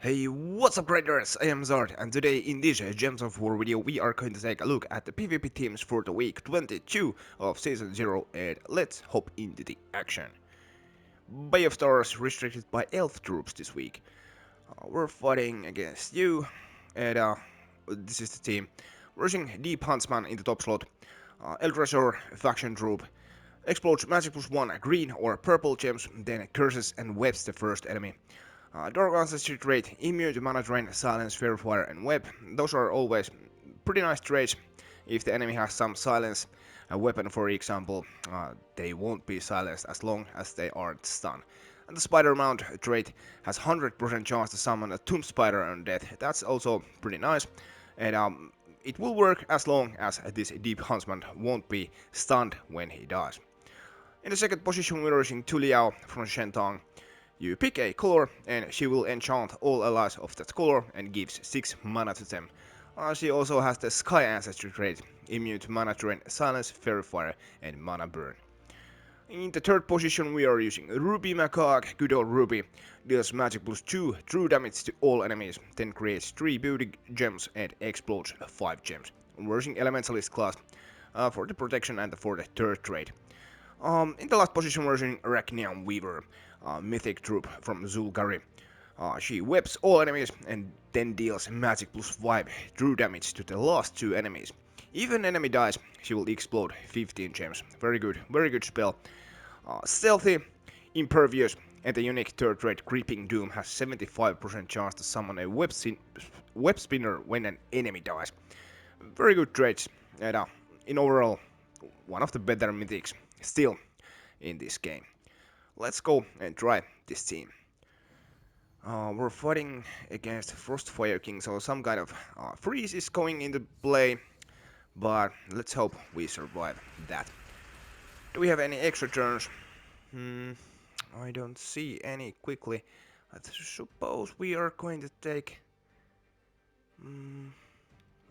Hey, what's up graders? I am Zard, and today in this Gems of War video we are going to take a look at the PvP teams for the week 22 of Season 0, and let's hop into the action. Bay of Stars restricted by elf troops this week. We're fighting against you, and this is the team. We're using Deep Huntsman in the top slot, Eldrasor faction troop, explodes magic plus 1 green or purple gems, then curses and webs the first enemy. Dark Ancestry trait, immune to mana drain, silence, fair fire, and web. Those are always pretty nice traits. If the enemy has some silence, a weapon for example, they won't be silenced as long as they aren't stunned. And the Spider Mount trait has 100% chance to summon a Tomb Spider Undead. That's also pretty nice. And it will work as long as this Deep Huntsman won't be stunned when he dies. In the second position we're using Tuliao from Shentang. You pick a color and she will enchant all allies of that color and gives 6 mana to them. She also has the Sky Ancestry trait, immune to mana drain, silence, fairy fire, and mana burn. In the third position we are using Ruby Macaque, good old Ruby, deals magic plus 2 true damage to all enemies, then creates 3 beauty gems and explodes 5 gems. We're using Elementalist class for the protection and for the third trait. In the last position we're using Arachnian Weaver, mythic troop from Zul'Gari. She webs all enemies and then deals magic plus 5 true damage to the last 2 enemies. If an enemy dies, she will explode 15 gems. Very good spell. Stealthy, impervious, and the unique third trait Creeping Doom has 75% chance to summon a web spinner when an enemy dies. Very good traits, and in overall, one of the better mythics still in this game. Let's go and try this team. We're fighting against Frostfire King, so some kind of freeze is going into play, but let's hope we survive that. Do we have any extra turns? I don't see any quickly. I suppose we are going to take...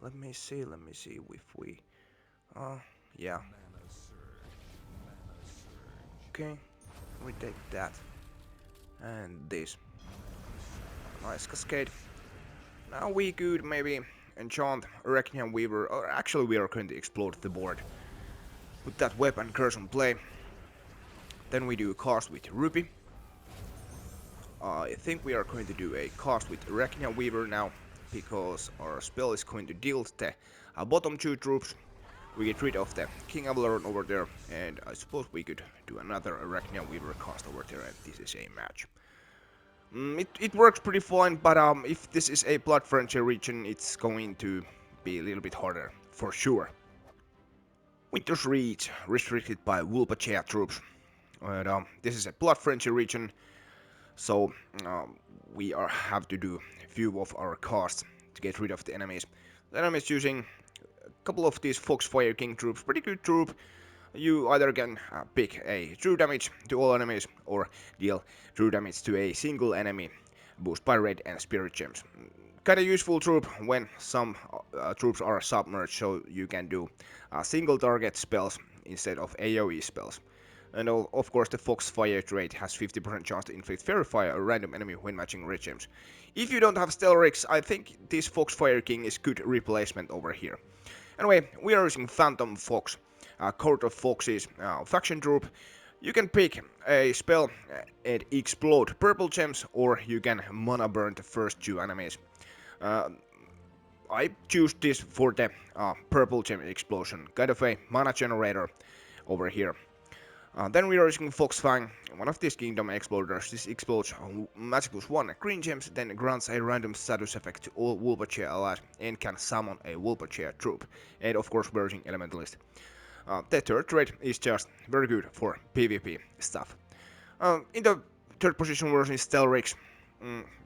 let me see if we... yeah. Okay, we take that. And this. Nice cascade. Now we could maybe enchant Arachnian Weaver, or actually we are going to explode the board. Put that weapon curse on play. Then we do a cast with Ruby. I think we are going to do a cast with Arachnian Weaver now, because our spell is going to deal the bottom 2 troops. We get rid of the King Avaloron over there, and I suppose we could do another Arachnian Weaver cast over there, and this is a match. It works pretty fine, but if this is a Blood Frontier region, it's going to be a little bit harder, for sure. Winter's Reach, restricted by Vulpacea troops. And, this is a Blood Frontier region, so we have to do a few of our casts to get rid of the enemies. The enemies using a couple of these Foxfire King troops, pretty good troop. You either can pick a true damage to all enemies or deal true damage to a single enemy, boost by red and spirit gems. Kinda useful troop when some troops are submerged, so you can do single target spells instead of AoE spells. And of course the Foxfire trait has 50% chance to inflict fairy fire a random enemy when matching red gems. If you don't have Stelrix, I think this Foxfire King is good replacement over here. Anyway, we are using Phantom Fox, Court of Foxes faction troop. You can pick a spell and explode purple gems, or you can mana burn the first 2 enemies. I choose this for the purple gem explosion, kind of a mana generator over here. Then we are using Foxfang, one of these Kingdom Exploders. This explodes magic plus 1 green gems, then grants a random status effect to all Vulpacea allies and can summon a Vulpacea troop. And of course we're using Elementalist. The third trait is just very good for PvP stuff. In the third position we're using Stelrix.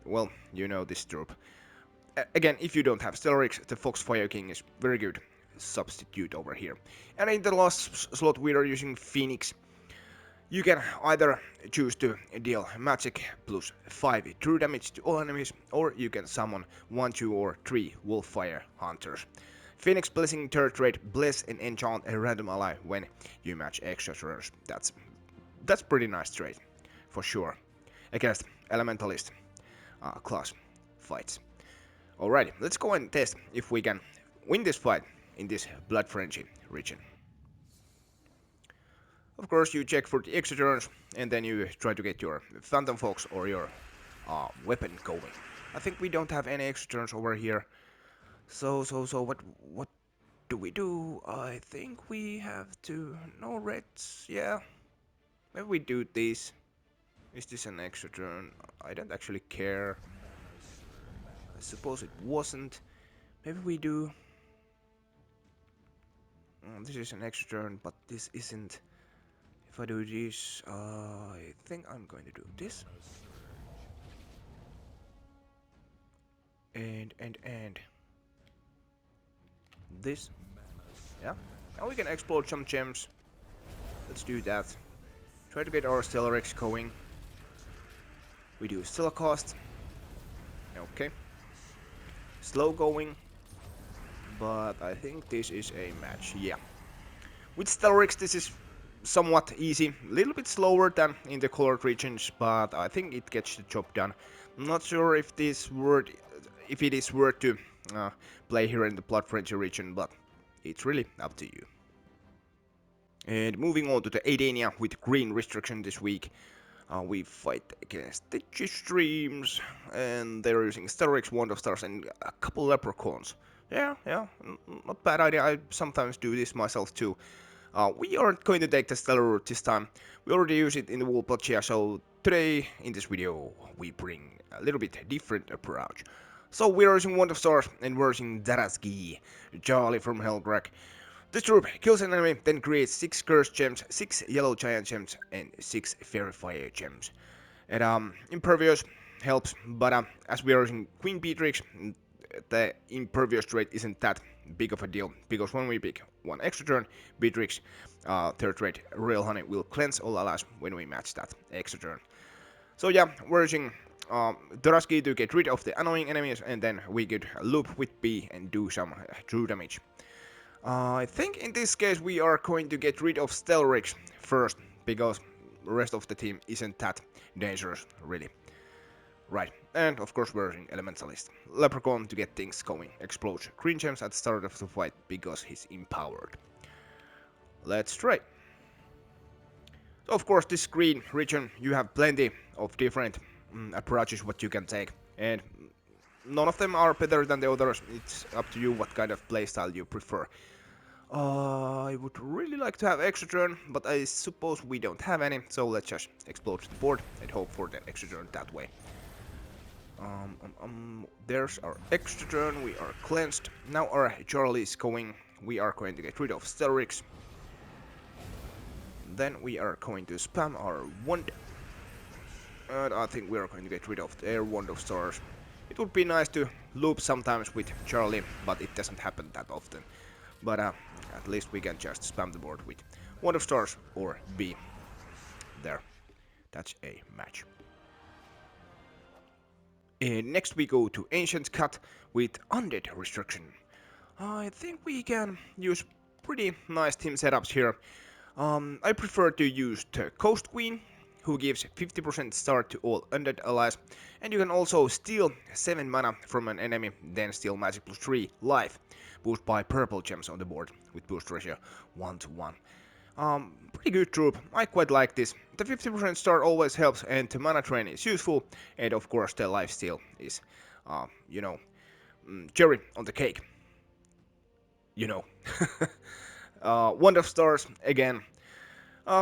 Well, you know this troop. Again, if you don't have Stelrix, the Foxfire King is very good substitute over here. And in the last slot we are using Phoenix. You can either choose to deal magic plus 5 true damage to all enemies, or you can summon 1, 2 or 3 Wolffire Hunters. Phoenix Blessing third trait, bless and enchant a random ally when you match extra turns. That's pretty nice trait, for sure. Against Elementalist class. fights. Alrighty, let's go and test if we can win this fight in this Blood Frenzy region. Of course, you check for the extra turns, and then you try to get your Phantom Fox or your weapon going. I think we don't have any extra turns over here. So what do we do? I think we have to... no reds, yeah. Maybe we do this. Is this an extra turn? I don't actually care. I suppose it wasn't. Maybe we do... this is an extra turn, but this isn't. If I do this, I think I'm going to do this. And this. Yeah. Now we can explode some gems. Let's do that. Try to get our Stellarex going. We do Stella cost. Okay. Slow going. But I think this is a match, yeah. With Stellarex this is somewhat easy. A little bit slower than in the colored regions, but I think it gets the job done. I'm not sure if it is worth to play here in the Blood Frenzy region, but it's really up to you. And moving on to the Aidania with green restriction this week. We fight against the Streams, and they're using Stellarex, Wand of Stars, and a couple Leprechauns. Yeah, not bad idea. I sometimes do this myself too. We aren't going to take the Stellar route this time. We already use it in the Vulpacea, so today in this video we bring a little bit different approach. So we're using Wand of Stars and we're using Darasgi, Charlie from Hellcrack. This troop kills an enemy, then creates 6 Cursed Gems, 6 Yellow Giant Gems, and 6 Fairy Fire Gems. And Impervious helps, but as we are using Queen Beatrix, the Impervious rate isn't that big of a deal, because when we pick one extra turn, Beatrix, third rate Royal Honey will cleanse all allies when we match that extra turn. So yeah, we're using Daraski to get rid of the annoying enemies, and then we could loop with B and do some true damage. I think in this case we are going to get rid of Stellarex first, because the rest of the team isn't that dangerous, really. Right, and of course we're using Elementalist. Leprechaun to get things going, explodes green gems at the start of the fight because he's empowered. Let's try. So of course this green region, you have plenty of different approaches what you can take, and none of them are better than the others. It's up to you what kind of playstyle you prefer. I would really like to have extra turn, but I suppose we don't have any, so let's just explode the board and hope for the extra turn that way. There's our extra turn, we are cleansed. Now our Charlie is going, we are going to get rid of Stellarex. Then we are going to spam our wand. And I think we are going to get rid of their Wand of Stars. It would be nice to loop sometimes with Charlie, but it doesn't happen that often. But at least we can just spam the board with Wand of Stars or B. There. That's a match. And next we go to Ancient Khet with Undead restriction. I think we can use pretty nice team setups here. I prefer to use the Coast Queen, who gives 50% start to all Undead allies, and you can also steal 7 mana from an enemy, then steal magic plus 3 life, boosted by purple gems on the board with boost ratio 1:1. Pretty good troop, I quite like this. The 50% start always helps, and the mana drain is useful, and of course the lifesteal is, cherry on the cake. Wand of Stars, again.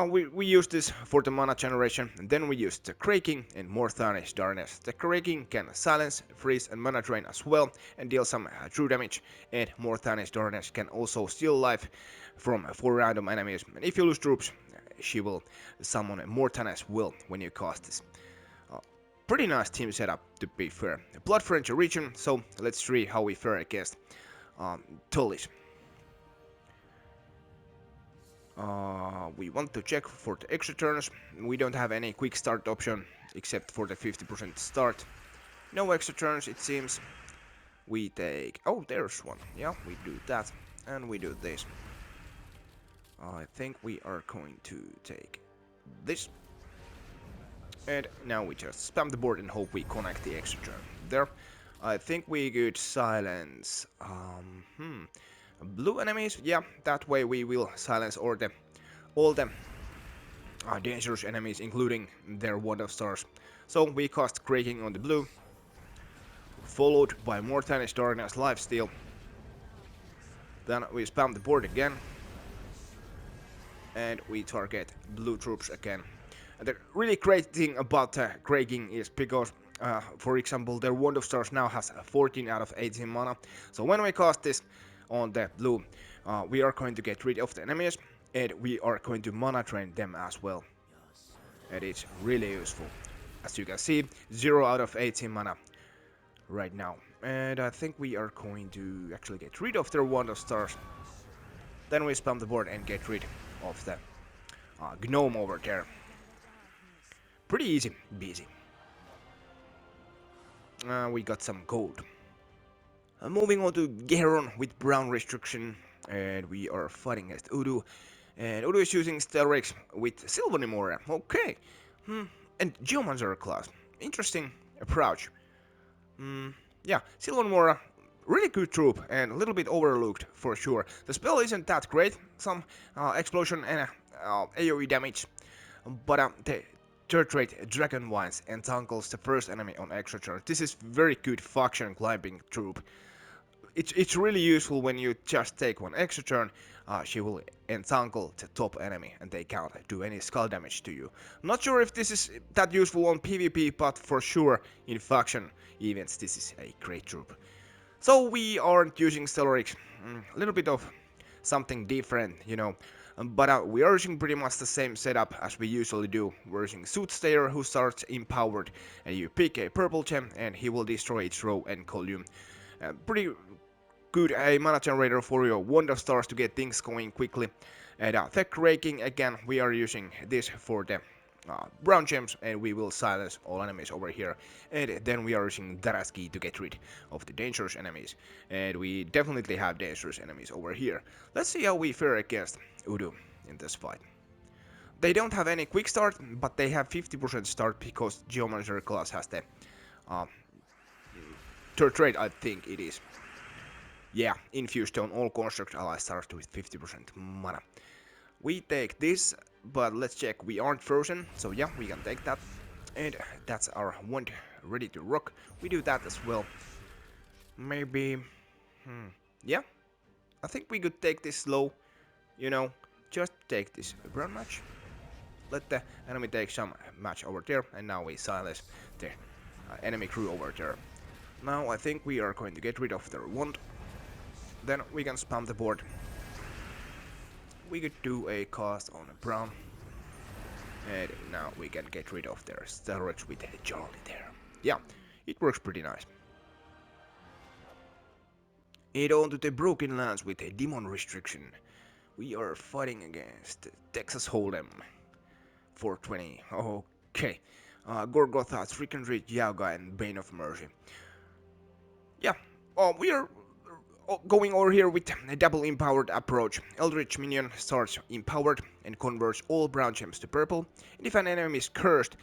We use this for the mana generation, and then we use the Kraking and Morthani's Darkness. The Kraking can silence, freeze and mana drain as well, and deal some true damage, and Morthani's Darkness can also steal life from 4 random enemies, and if you lose troops, she will summon Morthani's Will when you cast this. Pretty nice team setup, to be fair. Blood Frenzy region, so let's see how we fare against Tullis. We want to check for the extra turns. We don't have any quick start option except for the 50% start. No extra turns, it seems. We take... oh, there's one. Yeah, we do that. And we do this. I think we are going to take this. And now we just spam the board and hope we connect the extra turn. There. I think we could silence blue enemies. Yeah, that way we will silence all the dangerous enemies, including their Wand of Stars. So we cast Cracking on the blue, followed by more Tiny Darkness Lifesteal. Then we spam the board again, and we target blue troops again. And the really great thing about Cracking is because, for example, their Wand of Stars now has 14 out of 18 mana. So when we cast this on the blue, we are going to get rid of the enemies, and we are going to mana drain them as well. And it's really useful. As you can see, 0 out of 18 mana right now. And I think we are going to actually get rid of their Wand of Stars. Then we spam the board and get rid of the gnome over there. Pretty easy, busy. We got some gold. Moving on to Geheron with brown restriction, and we are fighting against Udu. And Udu is using Stelrix with Silver Nemora. Okay. And Geomancer class. Interesting approach. Yeah, Silver Nemora, really good troop and a little bit overlooked for sure. The spell isn't that great, some explosion and AoE damage, but the third rate Dragon Vines entangles the first enemy on extra turn. This is very good faction climbing troop. It's really useful when you just take one extra turn. She will entangle the top enemy and they can't do any skull damage to you. Not sure if this is that useful on PvP, but for sure in faction events this is a great troop. So we aren't using Stellarix, a little bit of something different, you know. But we are using pretty much the same setup as we usually do. We're using Soothsayer, who starts empowered, and you pick a purple gem and he will destroy its row and column. Pretty good a mana generator for your Wand of Stars to get things going quickly. And Tech Raking, again, we are using this for the brown gems, and we will silence all enemies over here. And then we are using Daraski to get rid of the dangerous enemies. And we definitely have dangerous enemies over here. Let's see how we fare against Udu in this fight. They don't have any quick start, but they have 50% start because Geomancer class has the third trade, I think it is. Yeah, Infused Stone, all construct allies start with 50% mana. We take this, but let's check, we aren't frozen, so yeah, we can take that. And that's our wand ready to rock. We do that as well. Maybe, yeah, I think we could take this slow, you know, just take this brown match. Let the enemy take some match over there, and now we silence the enemy crew over there. Now I think we are going to get rid of their wand. Then we can spam the board. We could do a cast on a brown. And now we can get rid of their storage with a Charlie there. Yeah, it works pretty nice. And on to the Broken Lands with a Demon restriction. We are fighting against Texas Hold'em 420. Okay. Gorgotha, Trickery, Yaga, and Bane of Mercy. Yeah, we are going over here with a double empowered approach. Eldritch Minion starts empowered and converts all brown gems to purple, and if an enemy is cursed,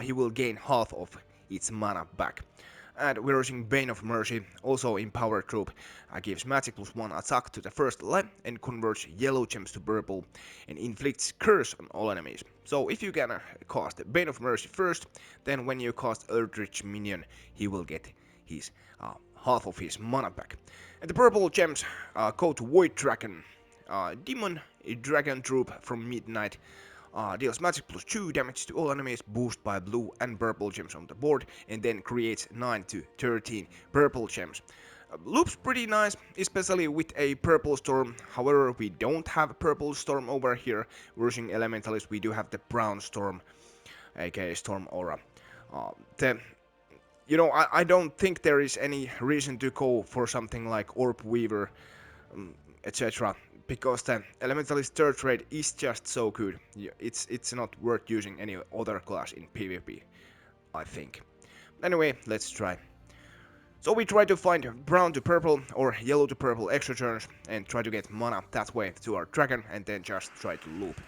he will gain half of its mana back. And we're using Bane of Mercy, also empowered troop, gives magic +1 attack to the first line and converts yellow gems to purple and inflicts curse on all enemies. So if you can cast Bane of Mercy first, then when you cast Eldritch Minion, he will get his half of his mana back. And the purple gems go to Void Dragon. Demon, a dragon troop from Midnight, deals magic +2 damage to all enemies, boost by blue and purple gems on the board, and then creates 9 to 13 purple gems. Looks pretty nice, especially with a purple storm. However, we don't have purple storm over here. We're using elementalist, we do have the brown storm, aka Storm Aura. You know, I don't think there is any reason to go for something like Orb Weaver, etc. Because the Elementalist third rate is just so good. It's not worth using any other class in PvP, I think. Anyway, let's try. So we try to find brown to purple or yellow to purple extra turns and try to get mana that way to our dragon and then just try to loop.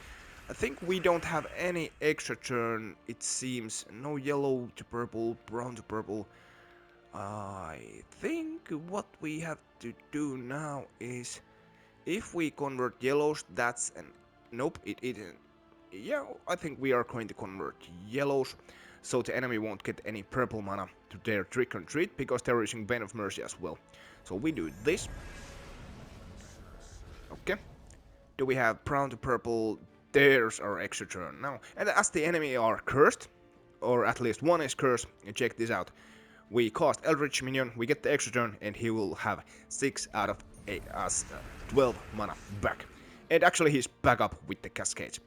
I think we don't have any extra turn, it seems. No yellow to purple, brown to purple. I think what we have to do now is if we convert yellows, that's an nope. It isn't. Yeah, I think we are going to convert yellows, so the enemy won't get any purple mana to their trick and treat because they're using Bane of Mercy as well. So we do this. Okay. Do we have brown to purple? There's our extra turn now. And as the enemy are cursed, or at least one is cursed, check this out. We cast Eldritch Minion, we get the extra turn, and he will have 6 out of 12 mana back. And actually he's back up with the Cascades.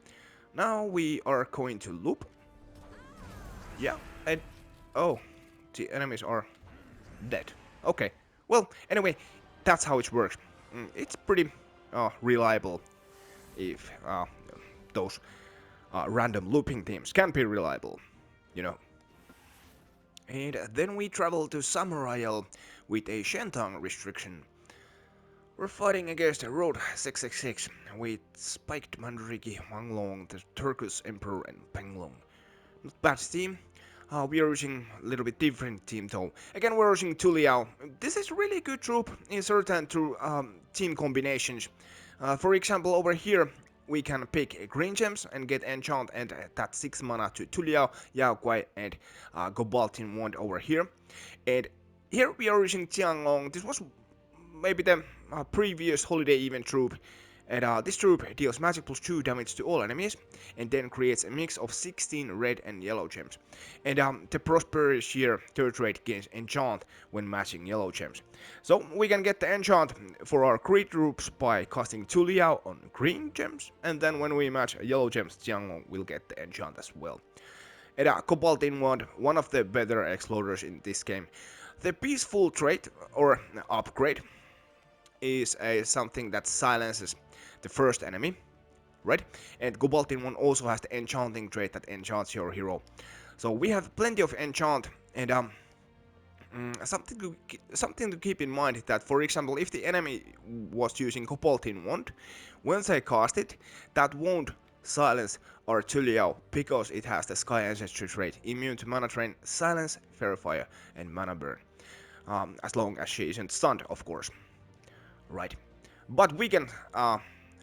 Now we are going to loop. Yeah, and oh, the enemies are dead. Okay, well, anyway, that's how it works. It's pretty reliable if those random looping teams can be reliable, you know. And then we travel to Samurai with a Shentang restriction. We're fighting against a Road 666 with Spiked Mandariki, Wanglong, the Turkus Emperor, and Penglong. Not bad team. We are using a little bit different team though. Again, we're using Tuliao. This is really good troop in certain team combinations. For example, over here we can pick green gems and get enchant and that 6 mana to Tuliao, Yao Guai, and Gobaltin Wand over here. And here we are using Tianglong. This was maybe the previous holiday event troop. And this troop deals magic plus 2 damage to all enemies, and then creates a mix of 16 red and yellow gems. And the Prosperous Year third rate gains enchant when matching yellow gems. So we can get the enchant for our Creed troops by casting Tuliao on green gems, and then when we match yellow gems, Jianglong will get the enchant as well. And Cobaltin Wand, one of the better exploders in this game. The Peaceful trait, or upgrade, is something that silences the first enemy, right? And Gobaltin one also has the enchanting trait that enchants your hero. So we have plenty of enchant, and something to keep in mind is that, for example, if the enemy was using Gobaltin wand, once I cast it, that won't silence our Tuliao because it has the Sky Ancestry trait, immune to mana drain, silence, fairy fire, and mana burn. As long as she isn't stunned, of course. Right. But we can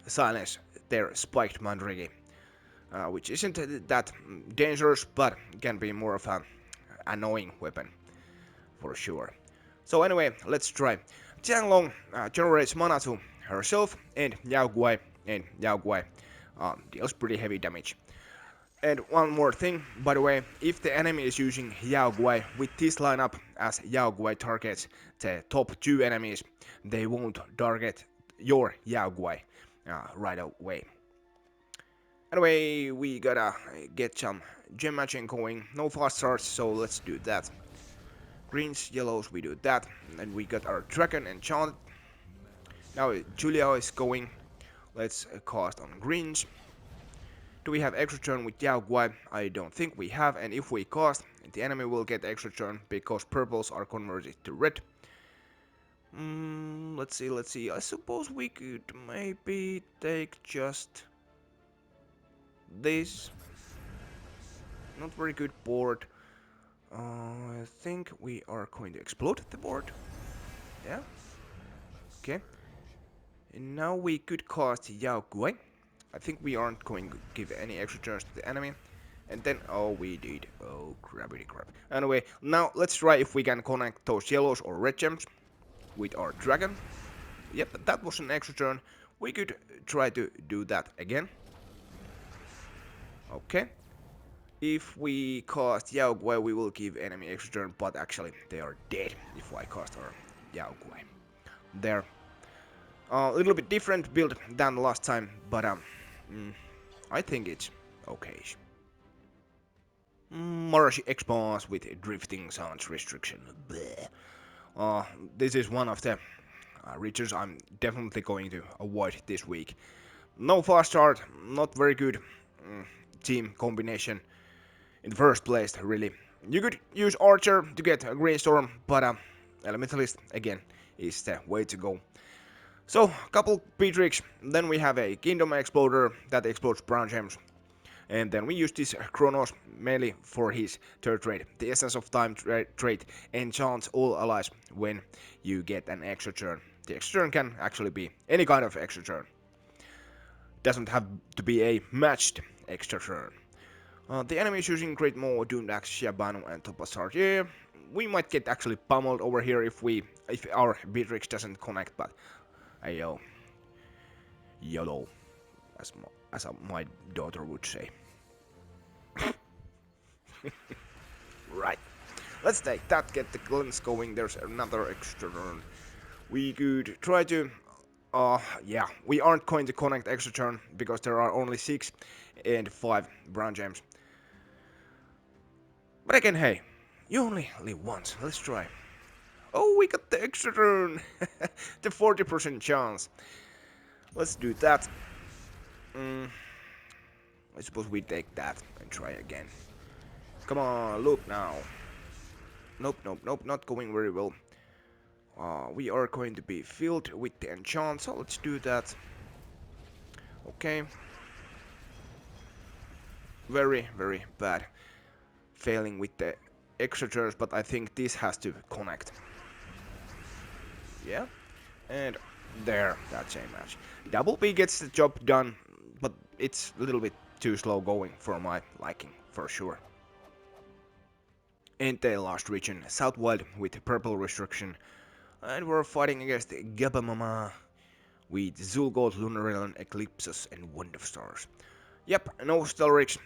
silence their Spiked Mandariki, which isn't that dangerous, but can be more of an annoying weapon, for sure. So anyway, let's try. Jianglong generates mana to herself and Yao Guai, deals pretty heavy damage. And one more thing, by the way, if the enemy is using Yao Guai with this lineup, as Yao Guai targets the top 2 enemies, they won't target your Yao Guai right away. Anyway, we gotta get some gem matching going. No fast starts, so let's do that. Greens, yellows, we do that. And we got our dragon enchanted. Now Julia is going. Let's cast on greens. Do we have extra turn with Yao Guai? I don't think we have, and if we cast, the enemy will get extra turn because purples are converted to red. Let's see. I suppose we could maybe take just this. Not very good board. I think we are going to explode the board. Yeah. Okay. And now we could cast Yao Guai. I think we aren't going to give any extra turns to the enemy. And then, oh, we did. Oh, crappity crap. Anyway, now let's try if we can connect those yellows or red gems with our dragon. Yep, that was an extra turn. We could try to do that again. Okay. If we cast Yao Guai, we will give enemy extra turn, but actually they are dead if I cast our Yao Guai. They're a little bit different build than last time, but I think it's okay. Maraji Expanse with drifting sounds restriction. This is one of the regions I'm definitely going to avoid this week. No fast start, not very good team combination in the first place, really. You could use Archer to get a Green Storm, but Elementalist, again, is the way to go. So, couple P-Tricks, then we have a Kingdom Exploder that explodes brown gems. And then we use this Chronos mainly for his third trait. The Essence of Time trait enchants all allies when you get an extra turn. The extra turn can actually be any kind of extra turn. Doesn't have to be a matched extra turn. The enemy is using Great Maw, Doomed Axe, Shabanu, and Topazard. Yeah, we might get actually pummeled over here if our Beatrix doesn't connect, but ayo, YOLO, as my daughter would say. Right, let's take that, get the cleanse going. There's another extra turn. We could try to yeah, we aren't going to connect extra turn because there are only 6 and 5 brown gems. But again, hey, you only live once. Let's try. Oh, we got the extra turn. The 40% chance. Let's do that. I suppose we take that and try again. Come on, loop now. Nope, nope, nope, not going very well. We are going to be filled with the enchant, so let's do that. Okay. Very, very bad. Failing with the extra turns, but I think this has to connect. Yeah. And there, that's a match. Double P gets the job done, but it's a little bit too slow going for my liking, for sure. In the last region, Southwild with purple restriction, and we're fighting against Gabamama with Zul'Goth, Lunarelon, Eclipses, and Wind of Stars. Yep, no Stelrix,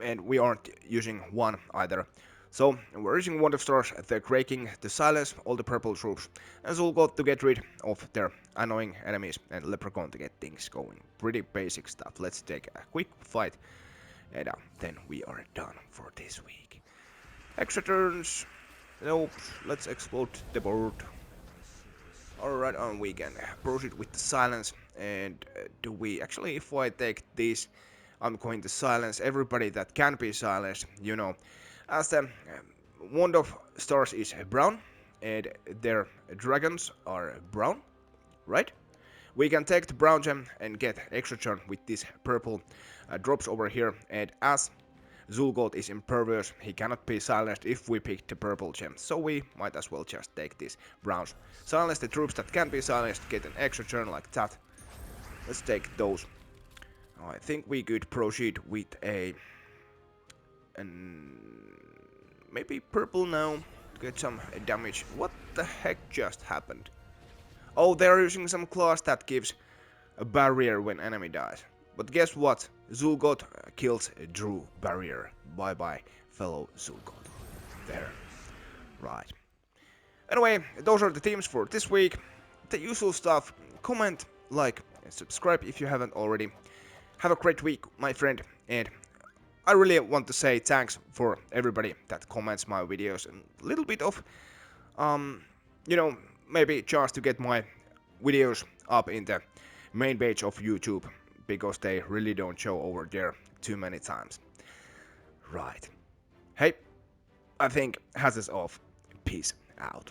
and we aren't using one either. So we're using Wind of Stars, the Kraking to silence all the purple troops, and Zul'Goth to get rid of their annoying enemies, and Leprechaun to get things going. Pretty basic stuff. Let's take a quick fight, and then we are done for this week. Extra turns. Nope, let's explode the board. Alright, we can proceed with the silence. And do we actually, if I take this, I'm going to silence everybody that can be silenced, you know. As the Wand of Stars is brown, and their dragons are brown, right? We can take the brown gem and get extra turn with this purple drops over here, and as Zul'Goth is impervious, he cannot be silenced if we pick the purple gem, so we might as well just take this browns. Silence the troops that can be silenced, get an extra turn like that. Let's take those. I think we could proceed with maybe purple now to get some damage. What the heck just happened? Oh, they're using some class that gives a barrier when enemy dies. But guess what? Zul'Goth kills Drew barrier. Bye bye, fellow Zul'Goth. There. Right. Anyway, those are the teams for this week. The usual stuff. Comment, like, and subscribe if you haven't already. Have a great week, my friend. And I really want to say thanks for everybody that comments my videos. And a little bit of, you know, maybe chance to get my videos up in the main page of YouTube, because they really don't show over there too many times. Right. Hey, I think has us off. Peace out.